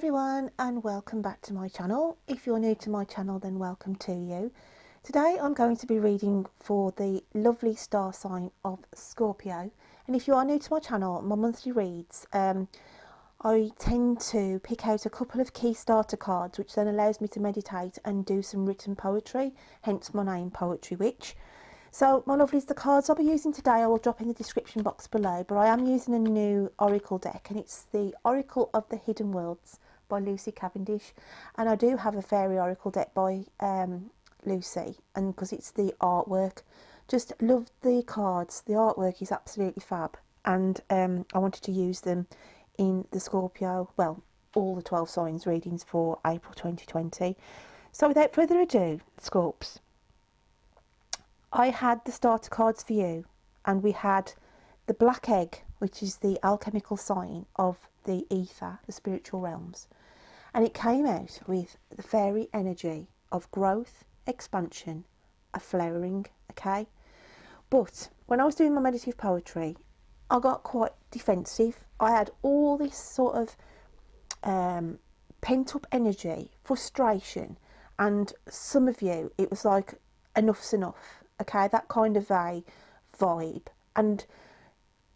everyone, and welcome back to my channel. If you're new to my channel, then welcome to you. Today I'm going to be reading for the lovely star sign of Scorpio, and if you are new to my channel, my monthly reads, I tend to pick out a couple of key starter cards, which then allows me to meditate and do some written poetry, hence my name, Poetry Witch. So my lovelies, the cards I'll be using today I will drop in the description box below, but I am using a new oracle deck, and it's the Oracle of the Hidden Worlds by Lucy Cavendish. And I do have a fairy oracle deck by Lucy, and because it's the artwork, just love the cards. The artwork is absolutely fab, and I wanted to use them in the Scorpio, well, all the 12 signs readings for April 2020. So without further ado, Scorps, I had the starter cards for you, and we had the black egg, which is the alchemical sign of the ether, the spiritual realms, and it came out with the fairy energy of growth, expansion, a flowering, okay? But when I was doing my meditative poetry, I got quite defensive. I had all this sort of pent up energy, frustration, and some of you, it was like, enough's enough. Okay, that kind of a vibe. And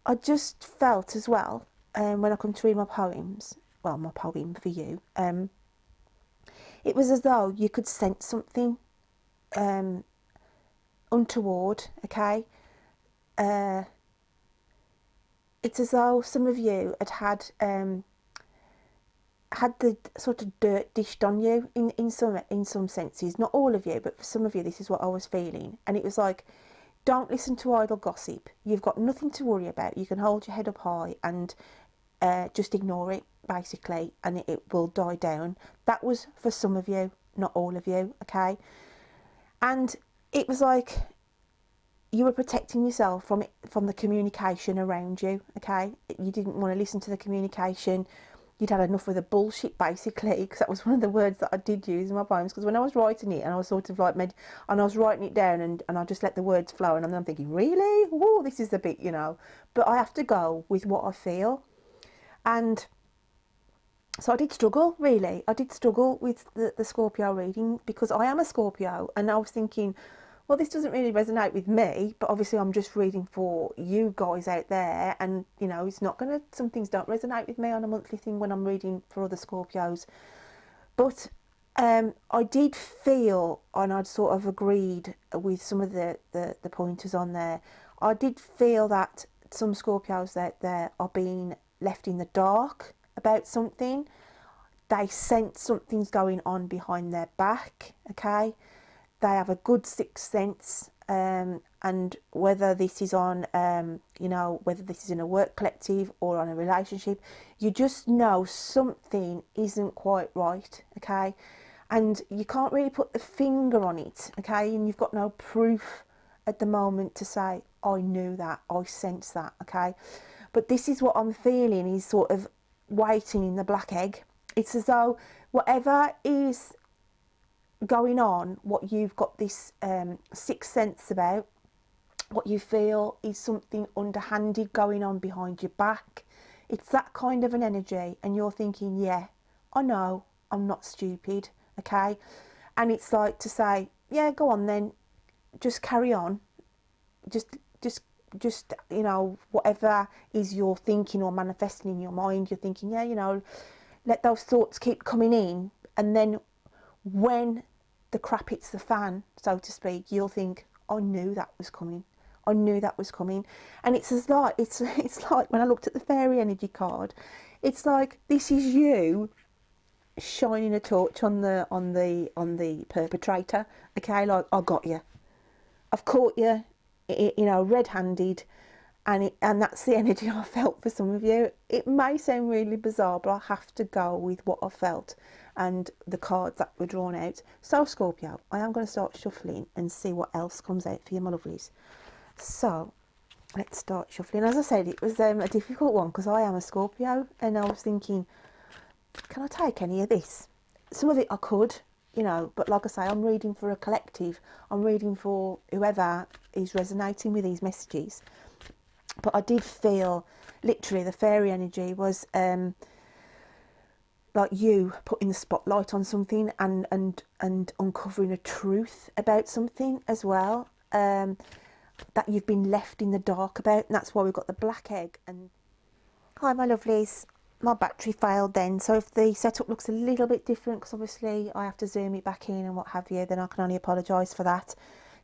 I just felt as well, when I come to read my poems, well, my poem for you, it was as though you could sense something untoward, okay? It's as though some of you had the sort of dirt dished on you in some senses. Not all of you, but for some of you, this is what I was feeling. And it was like, don't listen to idle gossip. You've got nothing to worry about. You can hold your head up high and just ignore it, basically, and it will die down. That was for some of you, not all of you, okay? And it was like you were protecting yourself from the communication around you, okay? You didn't want to listen to the communication. You'd had enough of the bullshit, basically, because that was one of the words that I did use in my poems. Because when I was writing it, and I was sort of like and I was writing it down, and I just let the words flow, and I'm thinking, really? Whoa, this is the bit, you know. But I have to go with what I feel, and so I did struggle, really. I did struggle with the Scorpio reading, because I am a Scorpio, and I was thinking, well, this doesn't really resonate with me, but obviously I'm just reading for you guys out there, and you know, it's not gonna, some things don't resonate with me on a monthly thing when I'm reading for other Scorpios. But I did feel, and I'd sort of agreed with some of the pointers on there, I did feel that some Scorpios out there are being left in the dark about something. They sense something's going on behind their back, okay? They have a good sixth sense, and whether this is on, you know, whether this is in a work collective or on a relationship, you just know something isn't quite right, okay? And you can't really put the finger on it, okay? And you've got no proof at the moment to say, I knew that, I sensed that, okay? But this is what I'm feeling is sort of waiting in the black egg. It's as though whatever is going on, what you've got this sixth sense about, what you feel is something underhanded going on behind your back. It's that kind of an energy, and you're thinking, yeah, I know, I'm not stupid, okay? And it's like to say, yeah, go on then, just carry on, just you know, whatever is you're thinking or manifesting in your mind, you're thinking, yeah, you know, let those thoughts keep coming in, and then when the crap hits the fan, so to speak, you'll think, I knew that was coming. I knew that was coming. And it's as like, it's like when I looked at the fairy energy card, it's like this is you shining a torch on the perpetrator. Okay, like, I got you. I've caught you, you know, red-handed. And that's the energy I felt for some of you. It may sound really bizarre, but I have to go with what I felt and the cards that were drawn out. So Scorpio, I am going to start shuffling and see what else comes out for you, my lovelies. So let's start shuffling. As I said, it was a difficult one because I am a Scorpio, and I was thinking, can I take any of this? Some of it I could, you know, but like I say, I'm reading for a collective. I'm reading for whoever is resonating with these messages. But I did feel, literally, the fairy energy was like you putting the spotlight on something and uncovering a truth about something as well, that you've been left in the dark about, and that's why we've got the black egg. And hi my lovelies, my battery failed then, so if the setup looks a little bit different, because obviously I have to zoom it back in and what have you, then I can only apologise for that.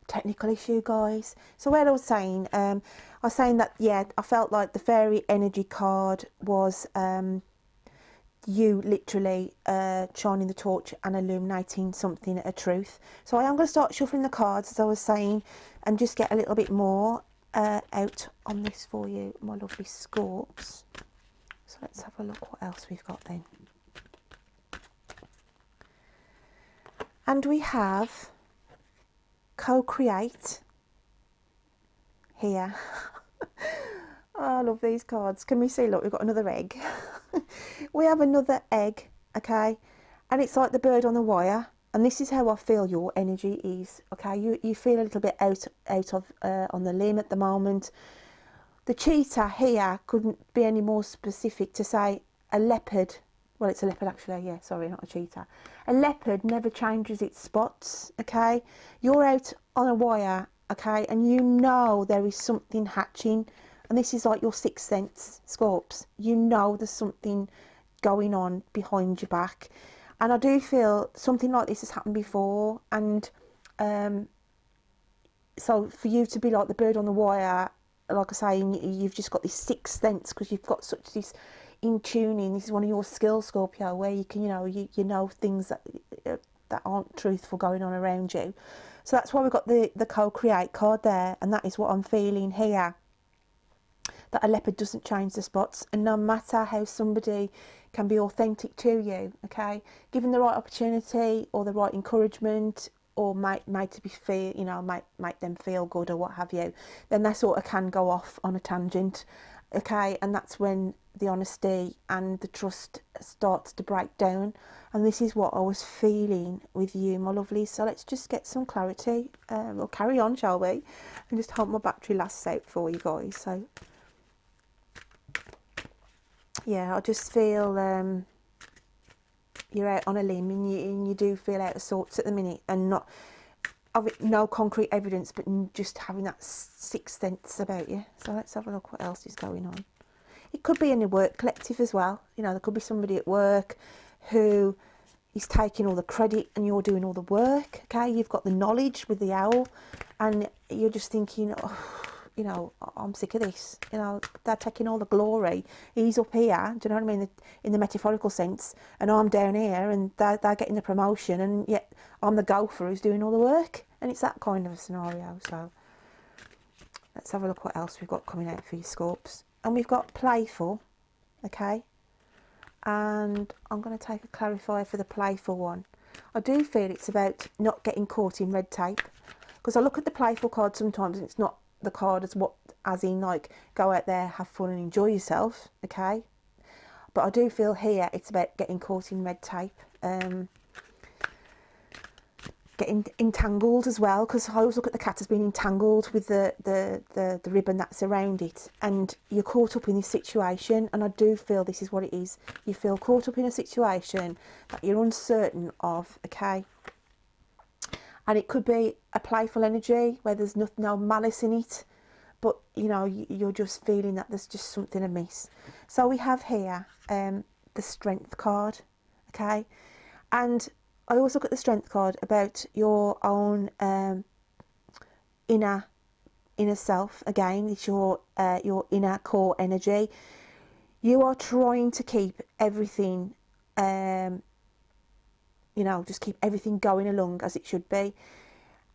Technical issue, guys. So where I was saying, that, yeah, I felt like the fairy energy card was you literally shining the torch and illuminating something, a truth. So I am going to start shuffling the cards, as I was saying, and just get a little bit more out on this for you, my lovely Scorps. So let's have a look what else we've got then. And we have co-create here. Oh, I love these cards. Can we see? Look, we've got another egg. We have another egg, okay, and it's like the bird on the wire, and this is how I feel your energy is, okay. You feel a little bit out of on the limb at the moment. The cheetah here couldn't be any more specific to say a leopard. Well, it's a leopard actually, yeah, sorry, not a cheetah. A leopard never changes its spots, okay. You're out on a wire, okay, and you know there is something hatching. And this is like your sixth sense, Scorps. You know there's something going on behind your back. And I do feel something like this has happened before. And so for you to be like the bird on the wire, like I say, you've just got this sixth sense, because you've got such this in tuning. This is one of your skills, Scorpio, where you can, you know things that aren't truthful going on around you. So that's why we've got the co-create card there. And that is what I'm feeling here. That a leopard doesn't change the spots, and no matter how somebody can be authentic to you, okay, given the right opportunity or the right encouragement, or made to be feel, make them feel good or what have you, then they sort of can go off on a tangent, okay, and that's when the honesty and the trust starts to break down. And this is what I was feeling with you, my lovely. So let's just get some clarity. We'll carry on, shall we, and just hope my battery lasts out for you guys. So yeah, I just feel you're out on a limb, and you do feel out of sorts at the minute, and not of it, no concrete evidence, but just having that sixth sense about you. So let's have a look what else is going on. It could be in a work collective as well. There could be somebody at work who is taking all the credit and you're doing all the work, okay. You've got the knowledge with the owl, and you're just thinking, oh, I'm sick of this. They're taking all the glory. He's up here, do you know what I mean, in the metaphorical sense, and I'm down here, and they're getting the promotion, and yet I'm the gopher who's doing all the work. And it's that kind of a scenario. So let's have a look what else we've got coming out for you, Scorps. And we've got playful, okay. And I'm going to take a clarifier for the playful one. I do feel it's about not getting caught in red tape, because I look at the playful card sometimes, and it's not the card as in like go out there, have fun and enjoy yourself, okay. But I do feel here it's about getting caught in red tape, getting entangled as well, because I always look at the cat as being entangled with the ribbon that's around it, and you're caught up in this situation. And I do feel this is what it is. You feel caught up in a situation that you're uncertain of, okay. And it could be a playful energy where there's no malice in it, but you're just feeling that there's just something amiss. So we have here the strength card, okay. And I always look at the strength card about your own inner self. Again, it's your inner core energy. You are trying to keep everything just keep everything going along as it should be,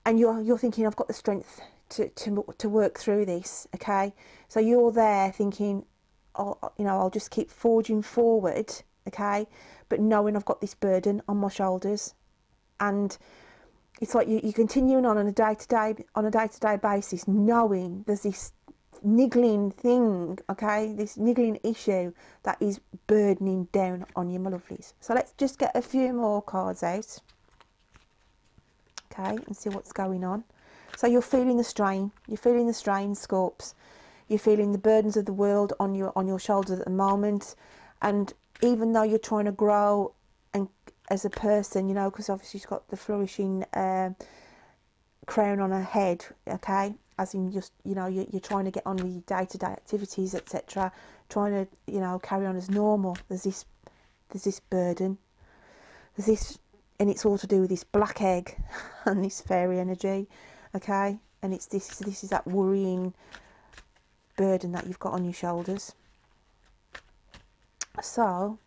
and you're thinking, I've got the strength to work through this, okay. So you're there thinking, I'll just keep forging forward, okay, but knowing I've got this burden on my shoulders. And it's like you're continuing on a day-to-day basis, knowing there's this niggling thing, okay, this niggling issue that is burdening down on you, my lovelies. So let's just get a few more cards out, okay, and see what's going on. So you're feeling the strain, Scorps. You're feeling the burdens of the world on your shoulders at the moment, and even though you're trying to grow and as a person, you know, because obviously she's got the flourishing crown on her head, okay, as in just, you know, you're trying to get on with your day-to-day activities, etc., trying to, you know, carry on as normal. There's this burden, there's this, and it's all to do with this black egg and this fairy energy, okay, and it's this is that worrying burden that you've got on your shoulders. So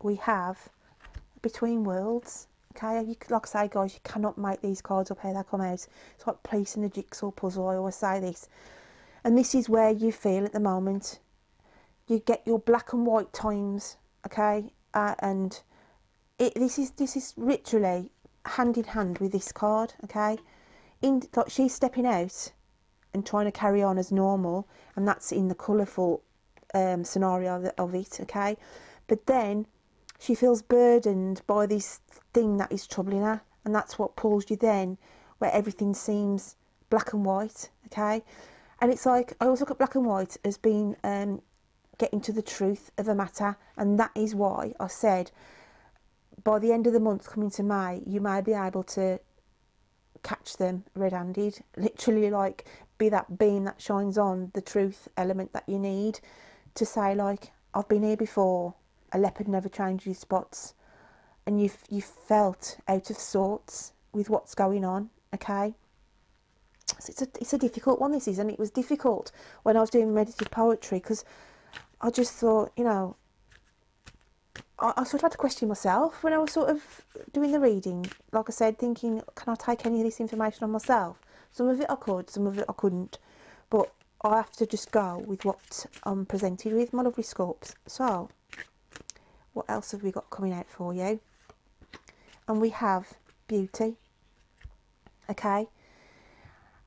we have Between Worlds. Okay, like I say, guys, you cannot make these cards up how they come out. It's like placing a jigsaw puzzle. I always say this. And this is where you feel at the moment. You get your black and white times, okay? And this is literally hand in hand with this card, okay? Like she's stepping out and trying to carry on as normal, and that's in the colourful scenario of it, okay? But then she feels burdened by this thing that is troubling her, and that's what pulls you then, where everything seems black and white, okay? And it's like, I always look at black and white as being getting to the truth of a matter, and that is why I said by the end of the month coming to May, you may be able to catch them red-handed, literally, like, be that beam that shines on the truth element that you need to say, like, I've been here before, a leopard never changes spots, and you've felt out of sorts with what's going on, okay? So it's a difficult one, this is, and it was difficult when I was doing meditative poetry, because I just thought, you know, I sort of had to question myself when I was sort of doing the reading. Like I said, thinking, can I take any of this information on myself? Some of it I could, some of it I couldn't. But I have to just go with what I'm presented with, my lovely Scorps. So, what else have we got coming out for you? And we have Beauty. Okay?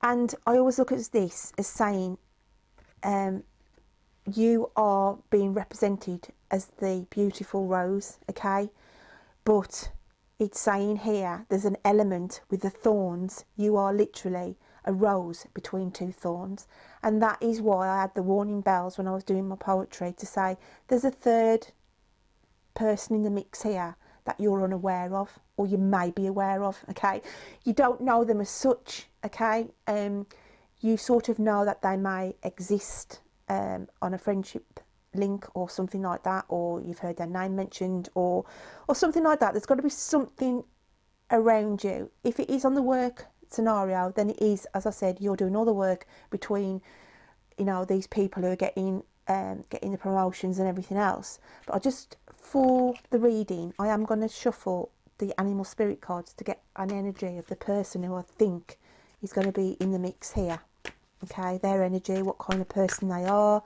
And I always look at this as saying, you are being represented as the beautiful rose, okay? But it's saying here, there's an element with the thorns. You are literally a rose between two thorns. And that is why I had the warning bells when I was doing my poetry to say, there's a third person in the mix here that you're unaware of, or you may be aware of, okay? You don't know them as such, okay? You sort of know that they may exist on a friendship link or something like that, or you've heard their name mentioned, or something like that. There's got to be something around you. If it is on the work scenario, then it is, as I said, you're doing all the work between, you know, these people who are getting the promotions and everything else. But I just, for the reading, I am going to shuffle the animal spirit cards to get an energy of the person who I think is going to be in the mix here. Okay, their energy, what kind of person they are.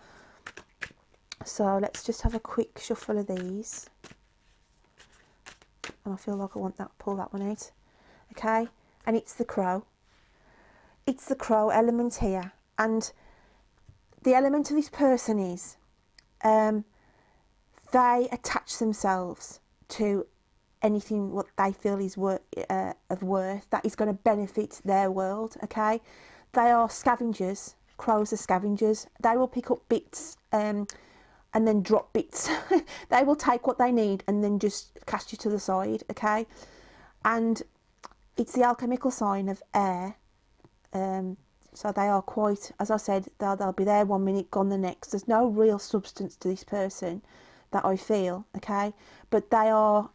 So let's just have a quick shuffle of these. And I feel like I want that, pull that one out. Okay, and it's the crow. It's the crow element here. And the element of this person is, they attach themselves to anything what they feel is of worth, that is going to benefit their world, okay? They are scavengers. Crows are scavengers. They will pick up bits and then drop bits. They will take what they need and then just cast you to the side, okay? And it's the alchemical sign of air. So they are quite, as I said, they'll be there 1 minute, gone the next. There's no real substance to this person that I feel, okay? But they are,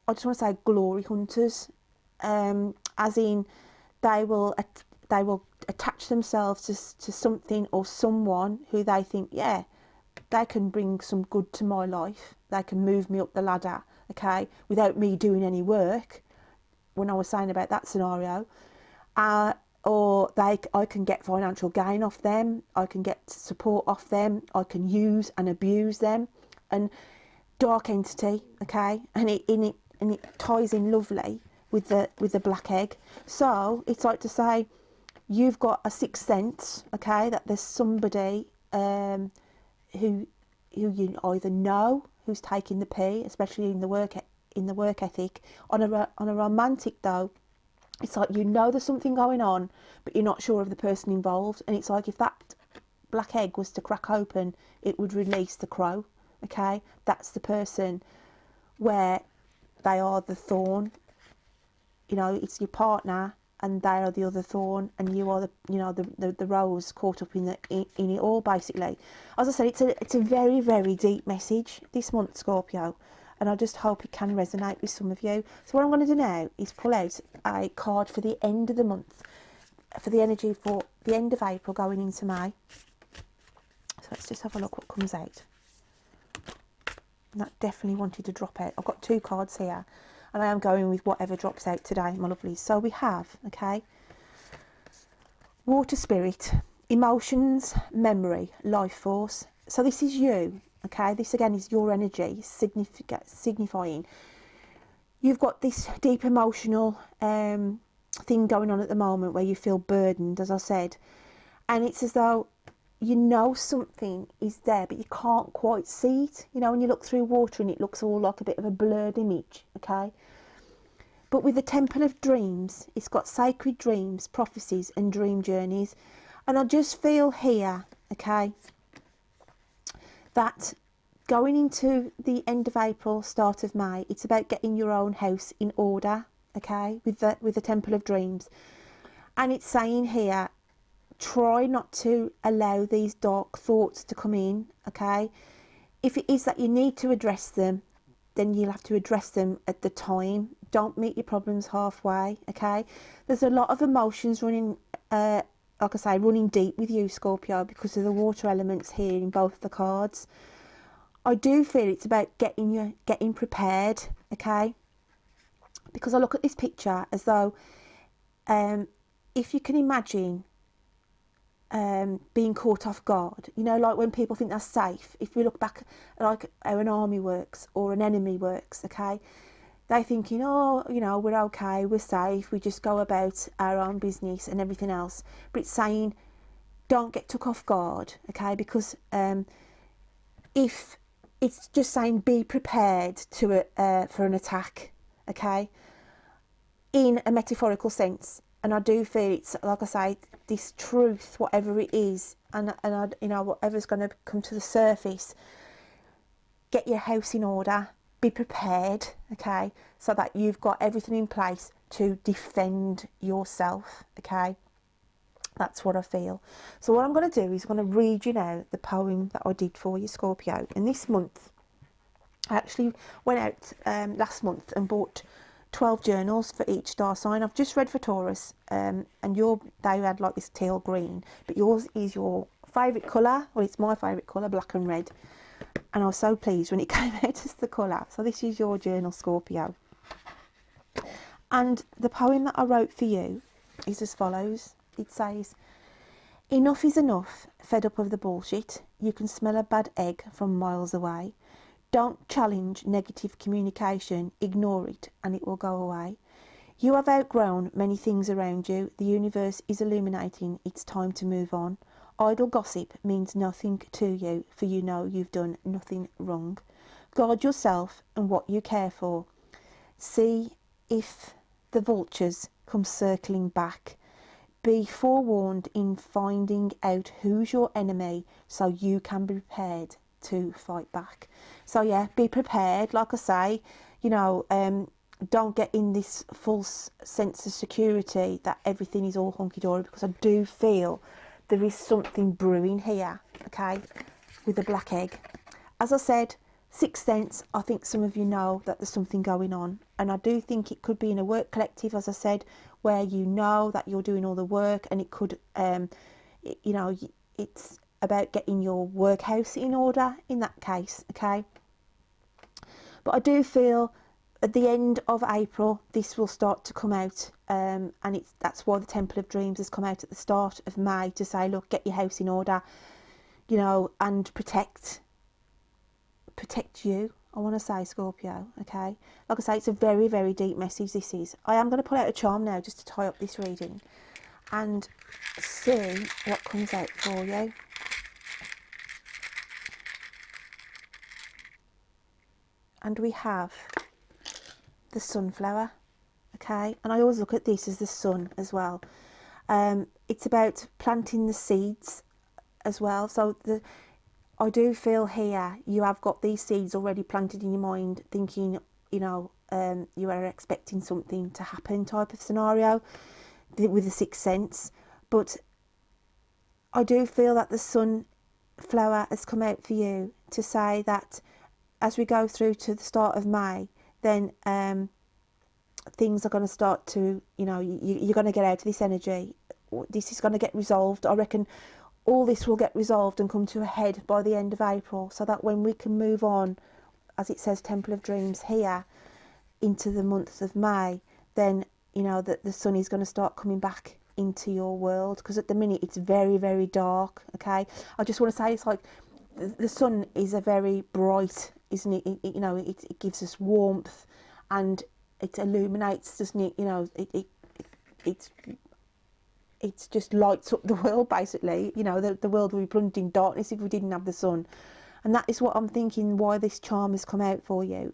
I just want to say, glory hunters, as in they will attach themselves to something or someone who they think, yeah, they can bring some good to my life. They can move me up the ladder, okay, without me doing any work. When I was saying about that scenario, or I can get financial gain off them. I can get support off them. I can use and abuse them. And dark entity, okay, and it ties in lovely with the black egg. So it's like to say, you've got a sixth sense, okay, that there's somebody who you either know who's taking the pee, especially in the work ethic. On a romantic though, it's like, you know there's something going on, but you're not sure of the person involved. And it's like, if that black egg was to crack open, it would release the crow, okay? That's the person where they are the thorn. You know, it's your partner and they are the other thorn, and you are the, you know, the rose caught up in it all, basically. As I said, it's a very, very deep message this month, Scorpio, and I just hope it can resonate with some of you. So what I'm going to do now is pull out a card for the end of the month, for the energy for the end of April going into May. So let's just have a look what comes out. That definitely wanted to drop out. I've got 2 cards here, and I am going with whatever drops out today, my lovelies. So we have, okay, water spirit, emotions, memory, life force. So this is you, okay? This again is your energy, signifying you've got this deep emotional thing going on at the moment where you feel burdened, as I said, and it's as though you know something is there, but you can't quite see it. You know, when you look through water and it looks all like a bit of a blurred image, okay? But with the Temple of Dreams, it's got sacred dreams, prophecies and dream journeys. And I just feel here, okay, that going into the end of April, start of May, it's about getting your own house in order, okay, with the Temple of Dreams. And it's saying here, try not to allow these dark thoughts to come in, okay? If it is that you need to address them, then you'll have to address them at the time. Don't meet your problems halfway, okay? There's a lot of emotions running, like I say, running deep with you, Scorpio, because of the water elements here in both the cards. I do feel it's about getting prepared, okay? Because I look at this picture as though, if you can imagine being caught off guard, you know, like when people think they're safe. If we look back like how an army works or an enemy works, okay, they thinking, oh, you know, we're okay, we're safe, we just go about our own business and everything else. But it's saying don't get took off guard, okay, because if it's just saying be prepared to for an attack, okay, in a metaphorical sense. And I do feel it's, like I say, this truth, whatever it is, and I, you know, whatever's going to come to the surface, get your house in order, be prepared, okay, so that you've got everything in place to defend yourself, okay. That's what I feel. So what I'm going to do is I'm going to read you now the poem that I did for you, Scorpio. And this month, I actually went out last month and bought 12 journals for each star sign. I've just read for Taurus, and they had like this teal green, but yours is your favourite colour. Well, it's my favourite colour, black and red, and I was so pleased when it came out as the colour. So this is your journal, Scorpio, and the poem that I wrote for you is as follows. It says, enough is enough, fed up of the bullshit. You can smell a bad egg from miles away. Don't challenge negative communication, ignore it and it will go away. You have outgrown many things around you. The universe is illuminating, it's time to move on. Idle gossip means nothing to you, for you know you've done nothing wrong. Guard yourself and what you care for. See if the vultures come circling back. Be forewarned in finding out who's your enemy so you can be prepared to fight back. So yeah, be prepared, like I say, you know, don't get in this false sense of security that everything is all hunky-dory, because I do feel there is something brewing here, okay, with the black egg. As I said, sixth sense, I think some of you know that there's something going on, and I do think it could be in a work collective, as I said, where you know that you're doing all the work, and it could, you know, it's about getting your workhouse in order in that case, okay. But I do feel at the end of April this will start to come out, and that's why the Temple of Dreams has come out at the start of May to say, look, get your house in order, you know, and protect you, I want to say, Scorpio, okay. Like I say, it's a very, very deep message this is. I am going to pull out a charm now just to tie up this reading and see what comes out for you. And we have the sunflower, okay, and I always look at this as the sun as well. It's about planting the seeds as well. So I do feel here you have got these seeds already planted in your mind, thinking, you know, you are expecting something to happen type of scenario with the sixth sense. But I do feel that the sunflower has come out for you to say that as we go through to the start of May, then things are going to start to, you know, you're going to get out of this energy. This is going to get resolved. I reckon all this will get resolved and come to a head by the end of April, so that when we can move on, as it says, Temple of Dreams here, into the month of May, then, you know, that the sun is going to start coming back into your world, because at the minute it's very, very dark. Okay, I just want to say, it's like the sun is a very bright, isn't it? You know, it gives us warmth and it illuminates, doesn't it? You know, it's just lights up the world, basically. You know, the world would be plunged in darkness if we didn't have the sun. And that is what I'm thinking, why this charm has come out for you.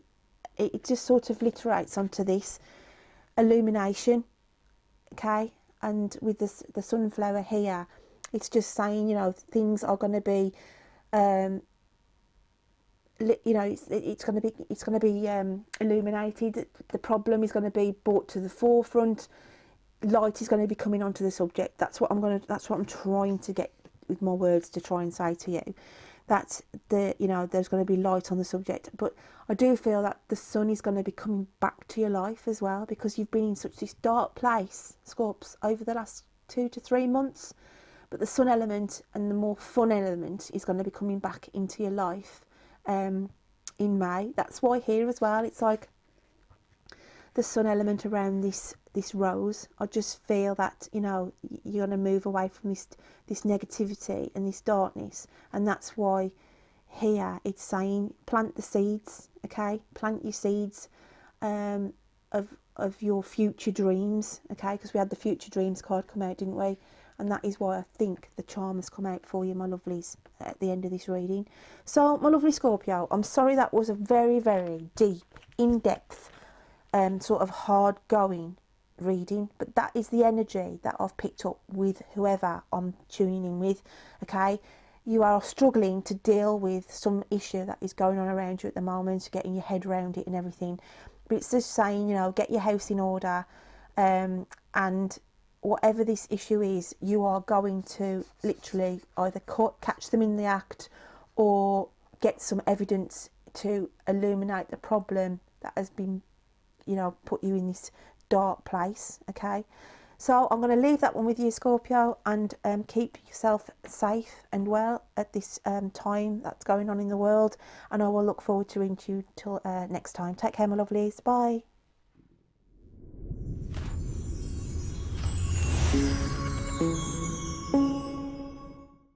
It just sort of literates onto this illumination, okay? And with the sunflower here, it's just saying, you know, things are going to be, you know, it's going to be illuminated. The problem is going to be brought to the forefront. Light is going to be coming onto the subject. That's what I'm trying to get with my words to try and say to you. That you know, there's going to be light on the subject. But I do feel that the sun is going to be coming back to your life as well, because you've been in such this dark place, Scorps, over the last 2 to 3 months. But the sun element and the more fun element is going to be coming back into your life in May. That's why here as well, it's like the sun element around this rose. I just feel that, you know, you're going to move away from this negativity and this darkness, and that's why here it's saying plant the seeds. Okay, plant your seeds of your future dreams. Okay, because we had the future dreams card come out, didn't we? And that is why I think the charm has come out for you, my lovelies, at the end of this reading. So, my lovely Scorpio, I'm sorry that was a very, very deep, in-depth, sort of hard-going reading, but that is the energy that I've picked up with whoever I'm tuning in with. Okay, you are struggling to deal with some issue that is going on around you at the moment, getting your head around it and everything, but it's just saying, you know, get your house in order, and whatever this issue is, you are going to literally either catch them in the act or get some evidence to illuminate the problem that has been, you know, put you in this dark place. Okay, so I'm going to leave that one with you, Scorpio, and keep yourself safe and well at this time that's going on in the world, and I will look forward to you till next time. Take care, my lovelies. Bye.